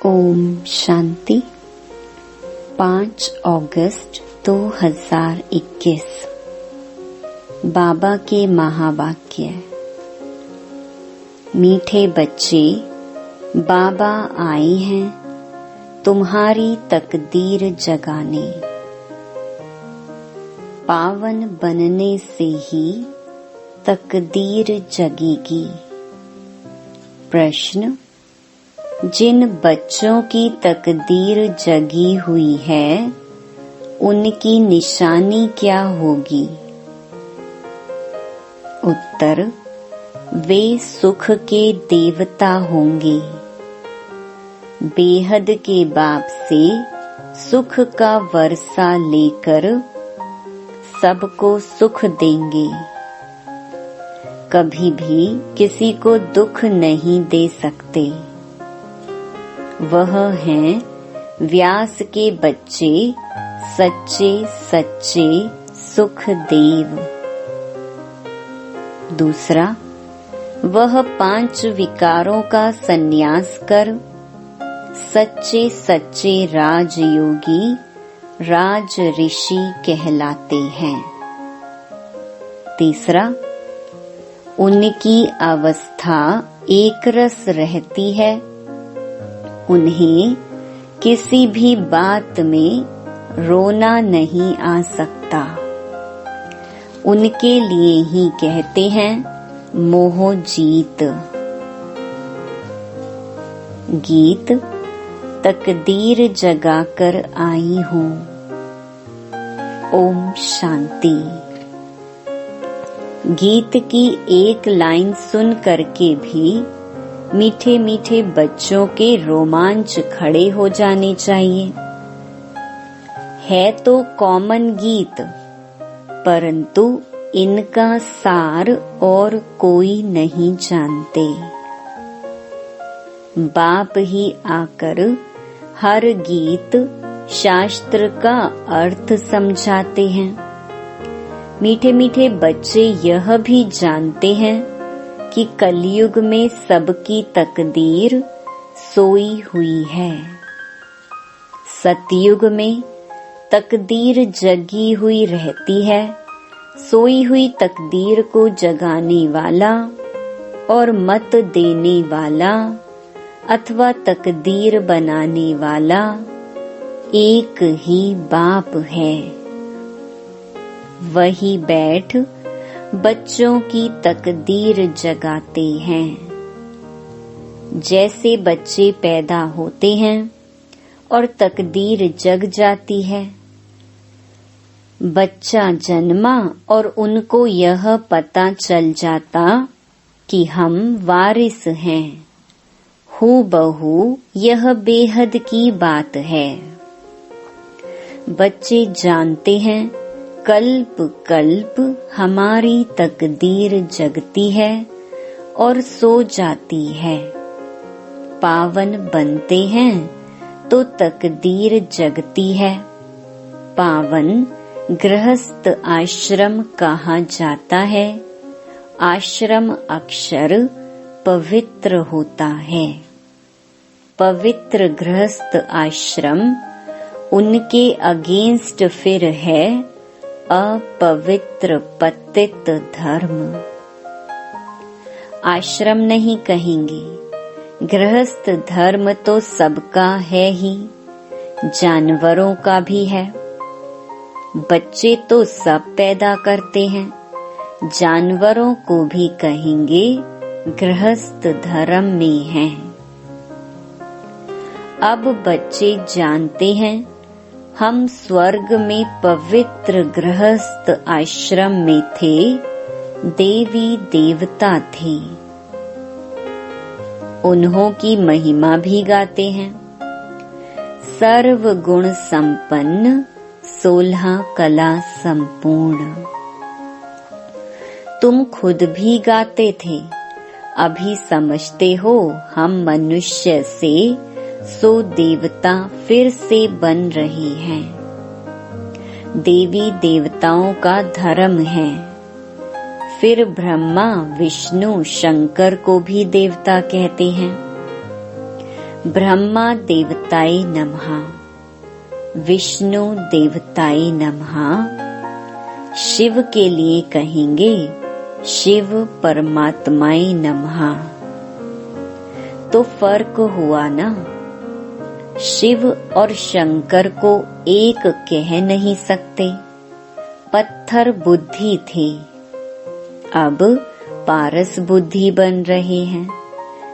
ओम शांति। 5 अगस्त 2021। बाबा के महावाक्य। मीठे बच्चे, बाबा आए हैं तुम्हारी तकदीर जगाने। पावन बनने से ही तकदीर जगेगी। प्रश्न: जिन बच्चों की तकदीर जगी हुई है उनकी निशानी क्या होगी? उत्तर: वे सुख के देवता होंगे। बेहद के बाप से सुख का वर्षा लेकर सबको सुख देंगे। कभी भी किसी को दुख नहीं दे सकते। वह हैं व्यास के बच्चे, सच्चे सच्चे सुखदेव। दूसरा, वह 5 विकारों का संन्यास कर सच्चे सच्चे राजयोगी, राज ऋषि कहलाते हैं। तीसरा, उनकी अवस्था एक रस रहती है। उन्हें किसी भी बात में रोना नहीं आ सकता। उनके लिए ही कहते हैं मोह जीत। गीत: तकदीर जगाकर आई हूँ। ओम शांति। गीत की एक लाइन सुन करके भी मीठे मीठे बच्चों के रोमांच खड़े हो जाने चाहिए। है तो कॉमन गीत, परंतु इनका सार और कोई नहीं जानते। बाप ही आकर हर गीत शास्त्र का अर्थ समझाते हैं। मीठे मीठे बच्चे यह भी जानते हैं कि कलयुग में सबकी तकदीर सोई हुई है। सतयुग में तकदीर जगी हुई रहती है। सोई हुई तकदीर को जगाने वाला और मत देने वाला अथवा तकदीर बनाने वाला एक ही बाप है। वही बैठ बच्चों की तकदीर जगाते हैं। जैसे बच्चे पैदा होते हैं और तकदीर जग जाती है। बच्चा जन्मा और उनको यह पता चल जाता कि हम वारिस हैं। हूबहू यह बेहद की बात है। बच्चे जानते हैं कल्प कल्प हमारी तकदीर जगती है और सो जाती है। पावन बनते हैं तो तकदीर जगती है। पावन गृहस्थ आश्रम कहा जाता है। आश्रम अक्षर पवित्र होता है। पवित्र गृहस्थ आश्रम उनके अगेंस्ट फिर है अपवित्र पतित धर्म। आश्रम नहीं कहेंगे। गृहस्थ धर्म तो सबका है ही, जानवरों का भी है। बच्चे तो सब पैदा करते हैं। जानवरों को भी कहेंगे गृहस्थ धर्म में हैं। अब बच्चे जानते हैं हम स्वर्ग में पवित्र गृहस्थ आश्रम में थे। देवी देवता थे। उन्हों की महिमा भी गाते हैं। सर्व गुण संपन्न 16 कला संपूर्ण। तुम खुद भी गाते थे। अभी समझते हो हम मनुष्य से सो देवता फिर से बन रही हैं। देवी देवताओं का धर्म है। फिर ब्रह्मा विष्णु शंकर को भी देवता कहते हैं। ब्रह्मा देवताय नमः, विष्णु देवताय नमः। शिव के लिए कहेंगे शिव परमात्माय नमः। तो फर्क हुआ ना, शिव और शंकर को एक कह नहीं सकते। पत्थर बुद्धि थे, अब पारस बुद्धि बन रहे हैं।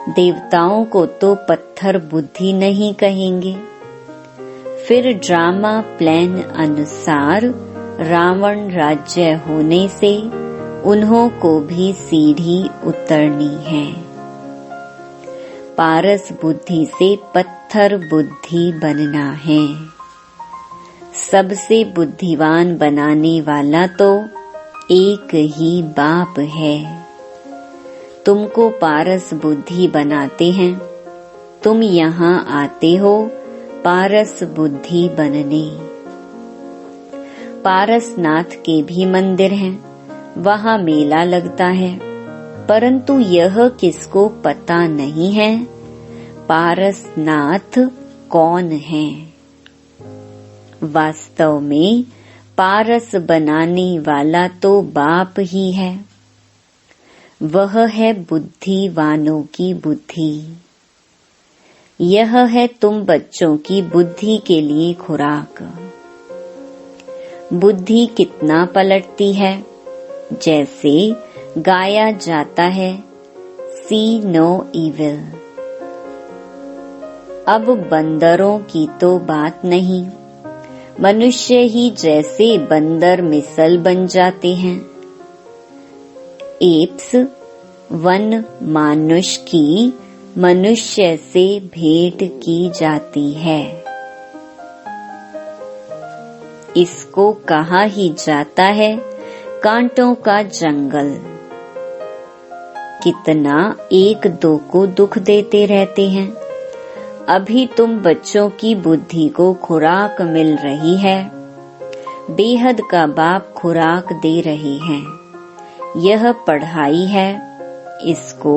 देवताओं को तो पत्थर बुद्धि नहीं कहेंगे। फिर ड्रामा प्लान अनुसार रावण राज्य होने से उन्हों को भी सीढ़ी उतरनी है। पारस बुद्धि से पत्थर बुद्धि बनना है। सबसे बुद्धिवान बनाने वाला तो एक ही बाप है। तुमको पारस बुद्धि बनाते हैं, तुम यहाँ आते हो पारस बुद्धि बनने। पारसनाथ के भी मंदिर हैं, वहाँ मेला लगता है, परंतु यह किसको पता नहीं है पारसनाथ कौन है। वास्तव में पारस बनाने वाला तो बाप ही है। वह है बुद्धिवानों की बुद्धि। यह है तुम बच्चों की बुद्धि के लिए खुराक। बुद्धि कितना पलटती है, जैसे गाया जाता है सी नो इविल। अब बंदरों की तो बात नहीं, मनुष्य ही जैसे बंदर मिसल बन जाते हैं। एप्स वन मानुष की मनुष्य से भेंट की जाती है। इसको कहा ही जाता है कांटों का जंगल। कितना एक दो को दुख देते रहते हैं। अभी तुम बच्चों की बुद्धि को खुराक मिल रही है, बेहद का बाप खुराक दे रहे हैं। यह पढ़ाई है, इसको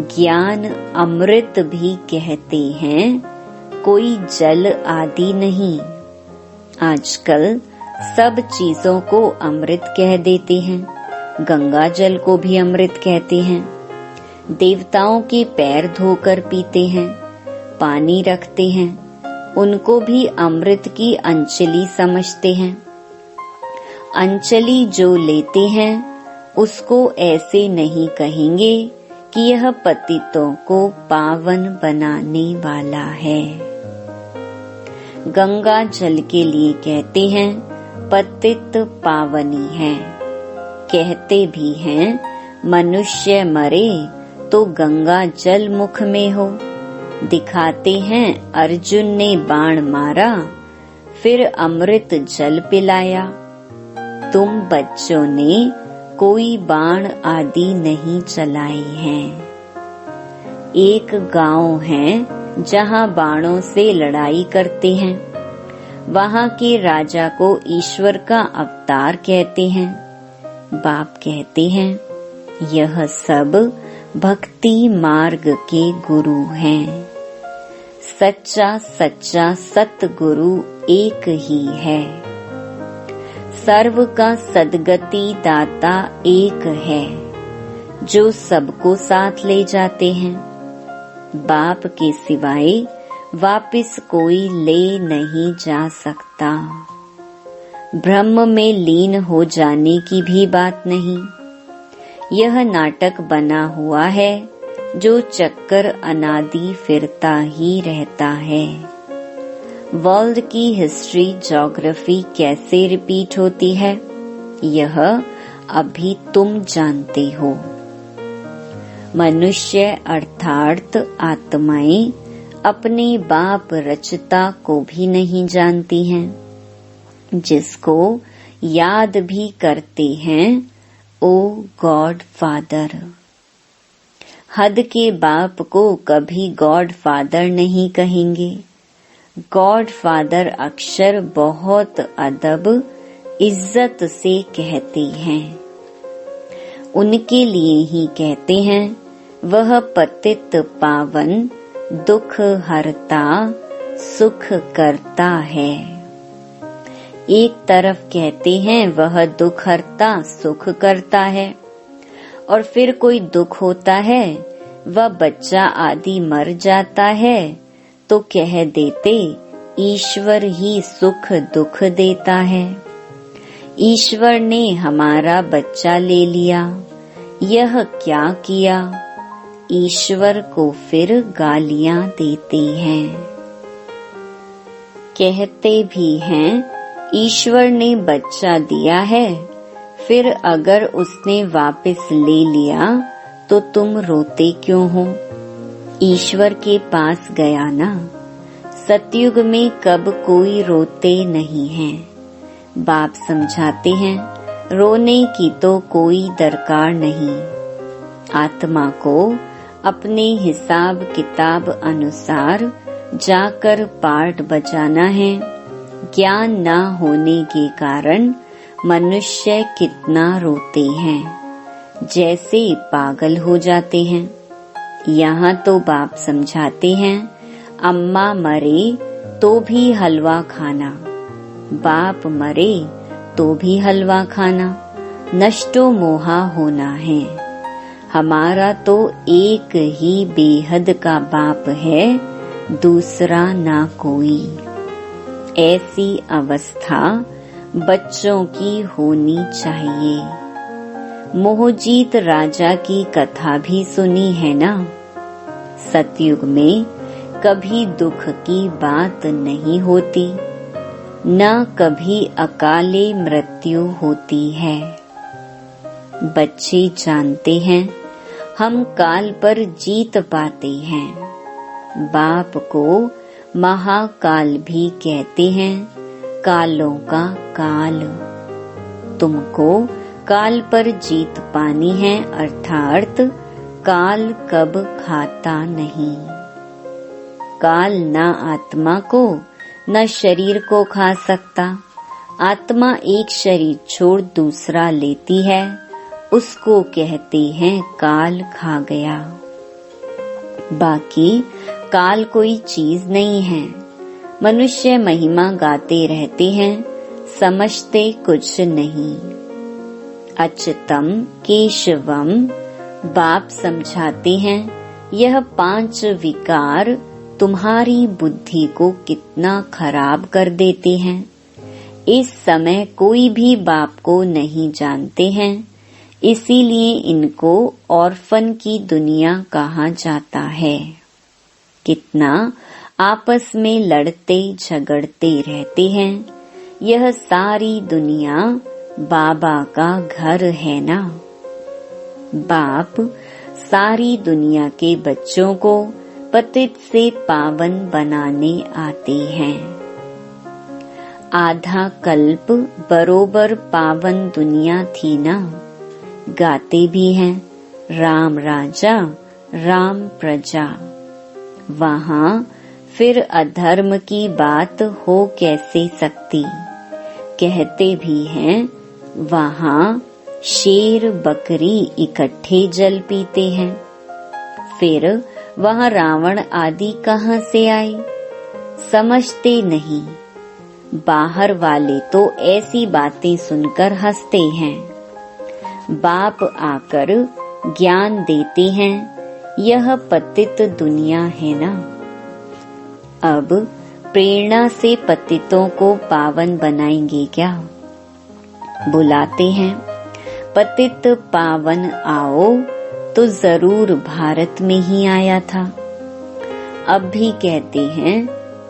ज्ञान अमृत भी कहते हैं, कोई जल आदि नहीं। आजकल सब चीजों को अमृत कह देते हैं, गंगा जल को भी अमृत कहते हैं। देवताओं के पैर धोकर पीते हैं, पानी रखते हैं, उनको भी अमृत की अंजलि समझते हैं। अंजलि जो लेते हैं उसको ऐसे नहीं कहेंगे कि यह पतितों को पावन बनाने वाला है। गंगा जल के लिए कहते हैं पतित पावनी है। कहते भी हैं मनुष्य मरे तो गंगा जल मुख में हो। दिखाते हैं अर्जुन ने बाण मारा, फिर अमृत जल पिलाया। तुम बच्चों ने कोई बाण आदि नहीं चलाए हैं। एक गांव है जहां बाणों से लड़ाई करते हैं। वहां के राजा को ईश्वर का अवतार कहते हैं। बाप कहते हैं यह सब भक्ति मार्ग के गुरु हैं। सच्चा सच्चा सतगुरु एक ही है। सर्व का सद्गति दाता एक है, जो सबको साथ ले जाते हैं। बाप के सिवाय वापिस कोई ले नहीं जा सकता। ब्रह्म में लीन हो जाने की भी बात नहीं। यह नाटक बना हुआ है जो चक्कर अनादि फिरता ही रहता है। वर्ल्ड की हिस्ट्री ज्योग्राफी कैसे रिपीट होती है, यह अभी तुम जानते हो। मनुष्य अर्थात आत्माएं अपने बाप रचता को भी नहीं जानती हैं, जिसको याद भी करते हैं ओ गॉड फादर। हद के बाप को कभी गॉड फादर नहीं कहेंगे। गॉड फादर अक्षर बहुत अदब इज्जत से कहते हैं। उनके लिए ही कहते हैं वह पतित पावन दुख हरता सुख करता है। एक तरफ कहते हैं वह दुख हरता सुख करता है, और फिर कोई दुख होता है, वह बच्चा आदि मर जाता है, तो कह देते ईश्वर ही सुख दुख देता है। ईश्वर ने हमारा बच्चा ले लिया, यह क्या किया? ईश्वर को फिर गालियां देते हैं। कहते भी हैं ईश्वर ने बच्चा दिया है, फिर अगर उसने वापस ले लिया तो तुम रोते क्यों हो? ईश्वर के पास गया ना। सतयुग में कब कोई रोते नहीं है। बाप समझाते हैं रोने की तो कोई दरकार नहीं। आत्मा को अपने हिसाब किताब अनुसार जाकर पाठ बजाना है। ज्ञान न होने के कारण मनुष्य कितना रोते हैं, जैसे पागल हो जाते हैं। यहाँ तो बाप समझाते हैं अम्मा मरे तो भी हलवा खाना, बाप मरे तो भी हलवा खाना, नष्टो मोहा होना है। हमारा तो एक ही बेहद का बाप है, दूसरा ना कोई। ऐसी अवस्था बच्चों की होनी चाहिए। मोहजीत राजा की कथा भी सुनी है ना। सतयुग में कभी दुख की बात नहीं होती, न कभी अकाले मृत्यु होती है। बच्चे जानते हैं हम काल पर जीत पाते हैं। बाप को महाकाल भी कहते हैं, कालों का काल। तुमको काल पर जीत पानी है, अर्थात काल कब खाता नहीं। काल न आत्मा को न शरीर को खा सकता। आत्मा एक शरीर छोड़ दूसरा लेती है, उसको कहते हैं काल खा गया। बाकी काल कोई चीज नहीं है। मनुष्य महिमा गाते रहते हैं, समझते कुछ नहीं। अच्युतम केशवम बाप समझाते हैं यह 5 विकार तुम्हारी बुद्धि को कितना खराब कर देते हैं। इस समय कोई भी बाप को नहीं जानते हैं, इसीलिए इनको ऑर्फन की दुनिया कहा जाता है। कितना आपस में लड़ते झगड़ते रहते हैं। यह सारी दुनिया बाबा का घर है ना। बाप सारी दुनिया के बच्चों को पतित से पावन बनाने आते हैं। आधा कल्प बरोबर पावन दुनिया थी ना। गाते भी हैं राम राजा राम प्रजा। वहाँ फिर अधर्म की बात हो कैसे सकती। कहते भी हैं वहाँ शेर बकरी इकट्ठे जल पीते हैं। फिर वहाँ रावण आदि कहाँ से आए, समझते नहीं। बाहर वाले तो ऐसी बातें सुनकर हंसते हैं। बाप आकर ज्ञान देते हैं, यह पतित दुनिया है ना। अब प्रेरणा से पतितों को पावन बनाएंगे क्या। बुलाते हैं पतित पावन आओ, तो जरूर भारत में ही आया था। अब भी कहते हैं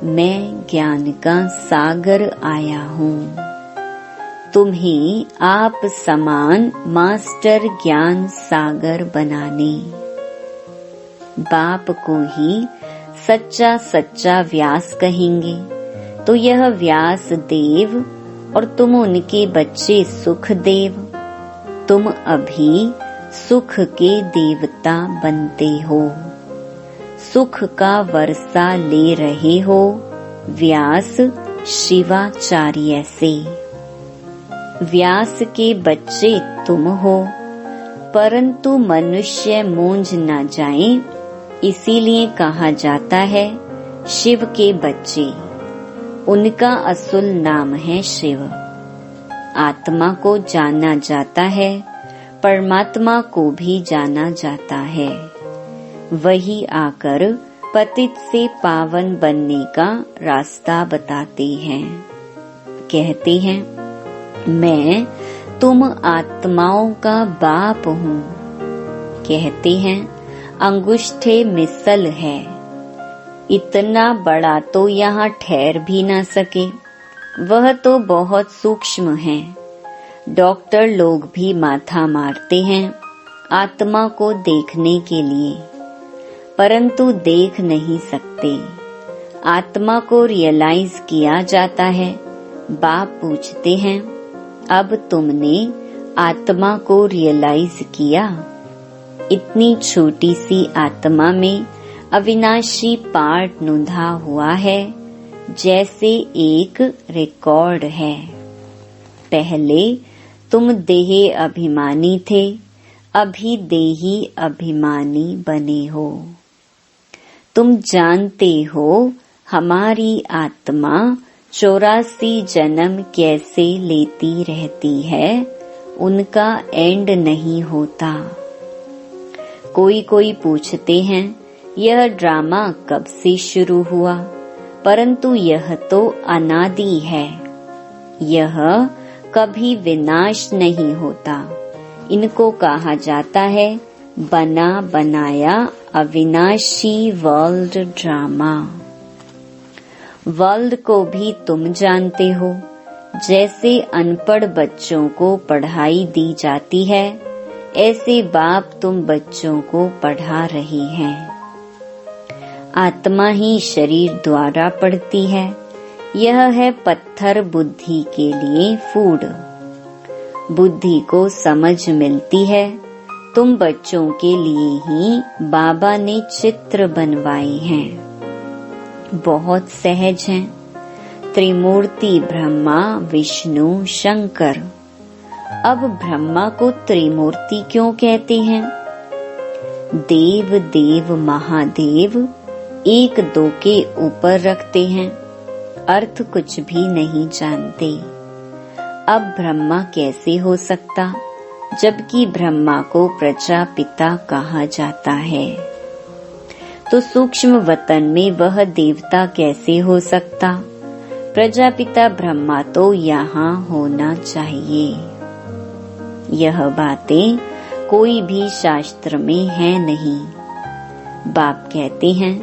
मैं ज्ञान का सागर आया हूँ। तुम्हें आप समान मास्टर ज्ञान सागर बनाने। बाप को ही सच्चा सच्चा व्यास कहेंगे, तो यह व्यास देव और तुम उनके बच्चे सुख देव। तुम अभी सुख के देवता बनते हो, सुख का वर्षा ले रहे हो व्यास शिवाचार्य से। व्यास के बच्चे तुम हो, परंतु मनुष्य मूंझ न जाएं, इसीलिए कहा जाता है शिव के बच्चे। उनका असुल नाम है शिव। आत्मा को जाना जाता है, परमात्मा को भी जाना जाता है। वही आकर पतित से पावन बनने का रास्ता बताते हैं। कहते हैं, मैं तुम आत्माओं का बाप हूँ। कहते हैं, अंगुष्ठे मिसल है, इतना बड़ा तो यहाँ ठहर भी ना सके, वह तो बहुत सूक्ष्म है। डॉक्टर लोग भी माथा मारते हैं आत्मा को देखने के लिए, परंतु देख नहीं सकते। आत्मा को रियलाइज किया जाता है। बाप पूछते हैं, अब तुमने आत्मा को रियलाइज किया? इतनी छोटी सी आत्मा में अविनाशी पार्ट नुधा हुआ है, जैसे एक रिकॉर्ड है। पहले तुम देह अभिमानी थे, अभी देही अभिमानी बने हो। तुम जानते हो हमारी आत्मा 84 जन्म कैसे लेती रहती है, उनका एंड नहीं होता। कोई कोई पूछते हैं, यह ड्रामा कब से शुरू हुआ? परंतु यह तो अनादि है। यह कभी विनाश नहीं होता। इनको कहा जाता है बना बनाया अविनाशी वर्ल्ड ड्रामा। वर्ल्ड को भी तुम जानते हो। जैसे अनपढ़ बच्चों को पढ़ाई दी जाती है, ऐसे बाप तुम बच्चों को पढ़ा रही हैं। आत्मा ही शरीर द्वारा पढ़ती है। यह है पत्थर बुद्धि के लिए फूड। बुद्धि को समझ मिलती है। तुम बच्चों के लिए ही बाबा ने चित्र बनवाए हैं। बहुत सहज हैं। त्रिमूर्ति ब्रह्मा विष्णु शंकर। अब ब्रह्मा को त्रिमूर्ति क्यों कहते हैं? देव देव महादेव एक दो के ऊपर रखते हैं, अर्थ कुछ भी नहीं जानते। अब ब्रह्मा कैसे हो सकता, जबकि ब्रह्मा को प्रजापिता कहा जाता है? तो सूक्ष्म वतन में वह देवता कैसे हो सकता? प्रजापिता ब्रह्मा तो यहाँ होना चाहिए। यह बातें कोई भी शास्त्र में है नहीं। बाप कहते हैं,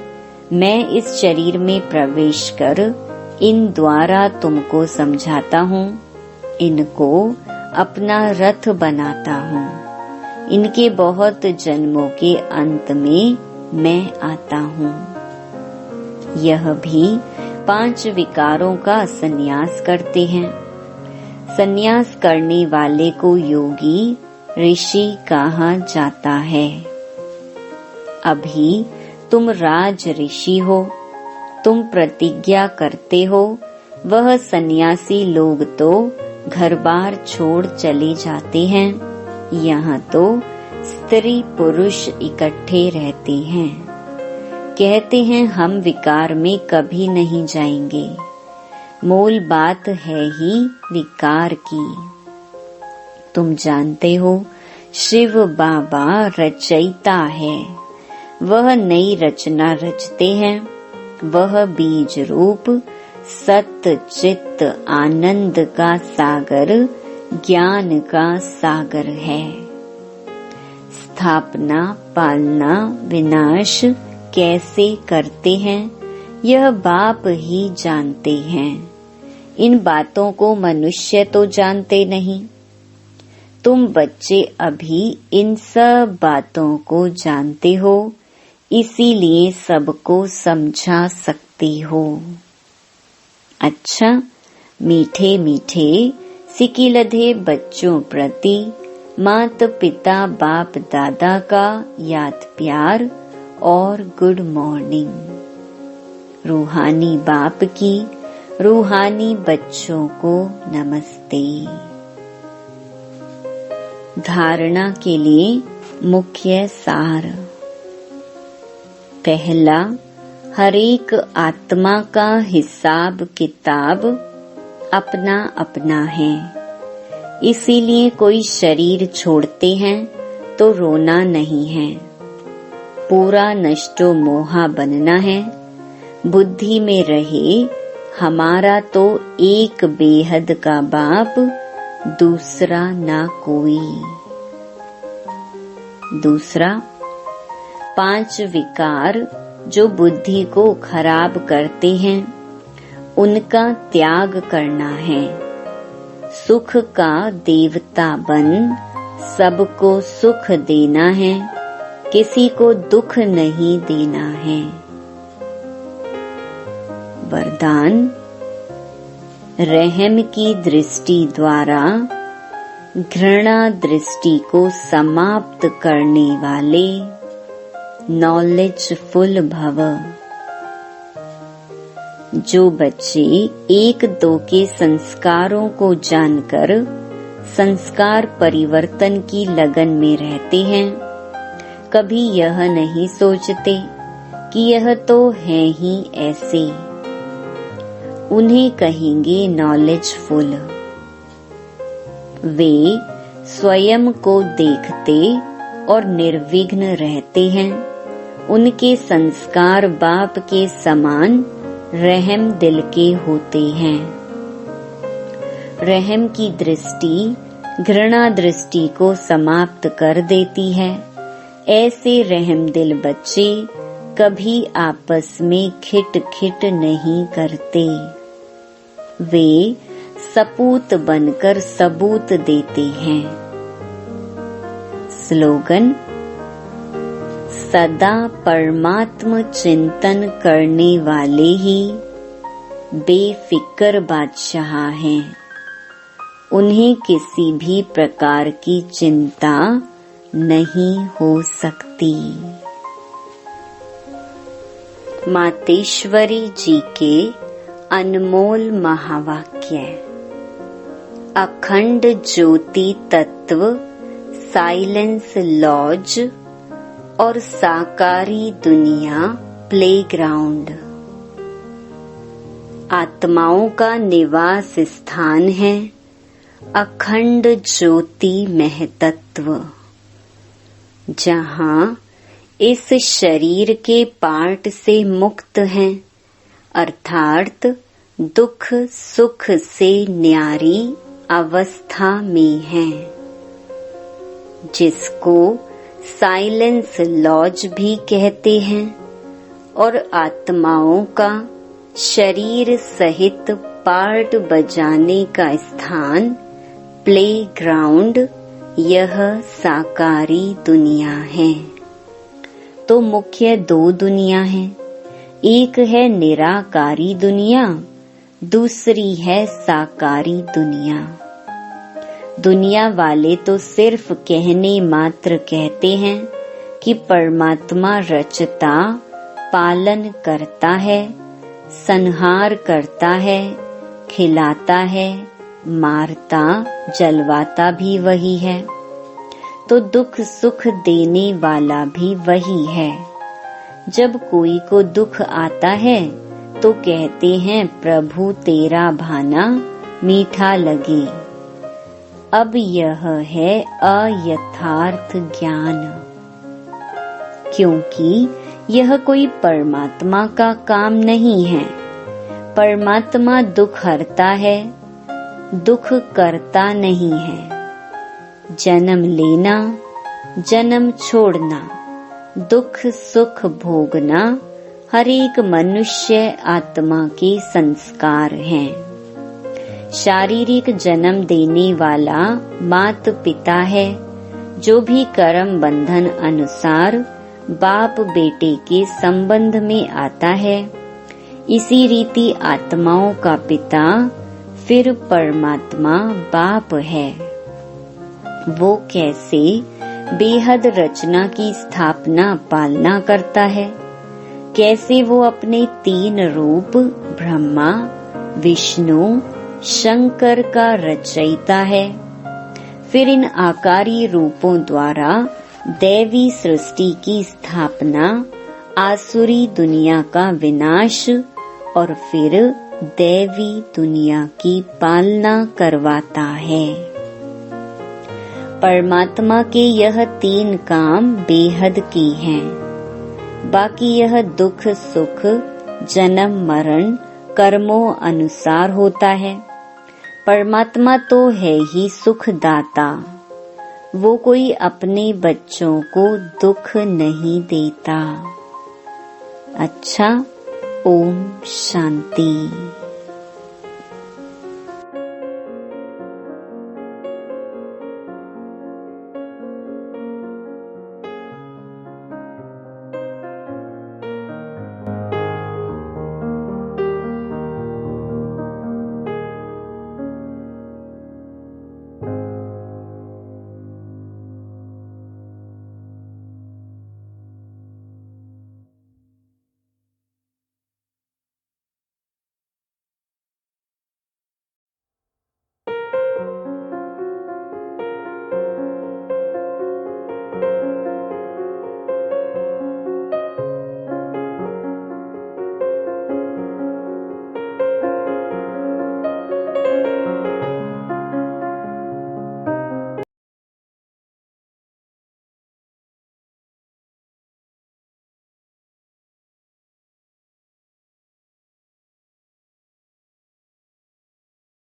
मैं इस शरीर में प्रवेश कर इन द्वारा तुमको समझाता हूँ, इनको अपना रथ बनाता हूँ। इनके बहुत जन्मों के अंत में मैं आता हूँ। यह भी 5 विकारों का संन्यास करते हैं। संन्यास करने वाले को योगी ऋषि कहा जाता है। अभी तुम राज ऋषि हो। तुम प्रतिज्ञा करते हो। वह सन्यासी लोग तो घर बार छोड़ चले जाते हैं। यहाँ तो स्त्री पुरुष इकट्ठे रहते हैं। कहते हैं हम विकार में कभी नहीं जाएंगे। मूल बात है ही विकार की। तुम जानते हो शिव बाबा रचयिता है। वह नई रचना रचते हैं। वह बीज रूप सत्य चित्त आनंद का सागर, ज्ञान का सागर है। स्थापना पालना विनाश कैसे करते हैं, यह बाप ही जानते हैं। इन बातों को मनुष्य तो जानते नहीं। तुम बच्चे अभी इन सब बातों को जानते हो, इसीलिए सबको समझा सकते हो। अच्छा, मीठे मीठे सिकिलधे बच्चों प्रति मात पिता बाप दादा का याद प्यार और गुड मॉर्निंग। रूहानी बाप की रूहानी बच्चों को नमस्ते। धारणा के लिए मुख्य सार। पहला, हरेक आत्मा का हिसाब किताब अपना अपना है। इसीलिए कोई शरीर छोड़ते हैं तो रोना नहीं है। पूरा नष्टो मोहा बनना है। बुद्धि में रहे हमारा तो एक बेहद का बाप, दूसरा ना कोई। दूसरा, 5 विकार जो बुद्धि को खराब करते हैं उनका त्याग करना है। सुख का देवता बन सबको सुख देना है, किसी को दुख नहीं देना है। वरदान, रहम की दृष्टि द्वारा घृणा दृष्टि को समाप्त करने वाले नॉलेजफुल भव। जो बच्चे 1-2 के संस्कारों को जानकर संस्कार परिवर्तन की लगन में रहते हैं, कभी यह नहीं सोचते कि यह तो है ही ऐसे। उन्हें कहेंगे नॉलेजफुल। वे स्वयं को देखते और निर्विघ्न रहते हैं। उनके संस्कार बाप के समान रहम दिल के होते हैं। रहम की दृष्टि घृणा दृष्टि को समाप्त कर देती है। ऐसे रहम दिल बच्चे कभी आपस में खिट खिट नहीं करते। वे सपूत बनकर सबूत देते हैं। स्लोगन, सदा परमात्म चिंतन करने वाले ही बेफिक्र बादशाह हैं। उन्हें किसी भी प्रकार की चिंता नहीं हो सकती। मातेश्वरी जी के अनमोल महावाक्य। अखंड ज्योति तत्व, साइलेंस लॉज और साकारी दुनिया प्लेग्राउंड आत्माओं का निवास स्थान है। अखंड ज्योति महतत्व, जहाँ इस शरीर के पार्ट से मुक्त हैं, अर्थात दुख सुख से न्यारी अवस्था में हैं, जिसको साइलेंस लॉज भी कहते हैं, और आत्माओं का शरीर सहित पार्ट बजाने का स्थान प्लेग्राउंड, यह साकारी दुनिया है। तो मुख्य 2 दुनिया है। एक है निराकारी दुनिया, दूसरी है साकारी दुनिया। दुनिया वाले तो सिर्फ कहने मात्र कहते हैं कि परमात्मा रचता, पालन करता है, संहार करता है, खिलाता है, मारता जलवाता भी वही है, तो दुख सुख देने वाला भी वही है। जब कोई को दुख आता है तो कहते हैं प्रभु तेरा भाना मीठा लगे। अब यह है अयथार्थ ज्ञान, क्योंकि यह कोई परमात्मा का काम नहीं है। परमात्मा दुख हरता है, दुख करता नहीं है। जन्म लेना, जन्म छोड़ना, दुख सुख भोगना हर एक मनुष्य आत्मा के संस्कार हैं। शारीरिक जन्म देने वाला माता पिता है, जो भी कर्म बंधन अनुसार बाप बेटे के संबंध में आता है। इसी रीति आत्माओं का पिता फिर परमात्मा बाप है। वो कैसे बेहद रचना की स्थापना पालना करता है, कैसे वो अपने 3 रूप ब्रह्मा विष्णु शंकर का रचयिता है, फिर इन आकारी रूपों द्वारा दैवी सृष्टि की स्थापना आसुरी दुनिया का विनाश और फिर दैवी दुनिया की पालना करवाता है। परमात्मा के यह 3 काम बेहद की हैं। बाकी यह दुख सुख जन्म मरण कर्मों अनुसार होता है। परमात्मा तो है ही सुखदाता। वो कोई अपने बच्चों को दुख नहीं देता। अच्छा, ओम शांति।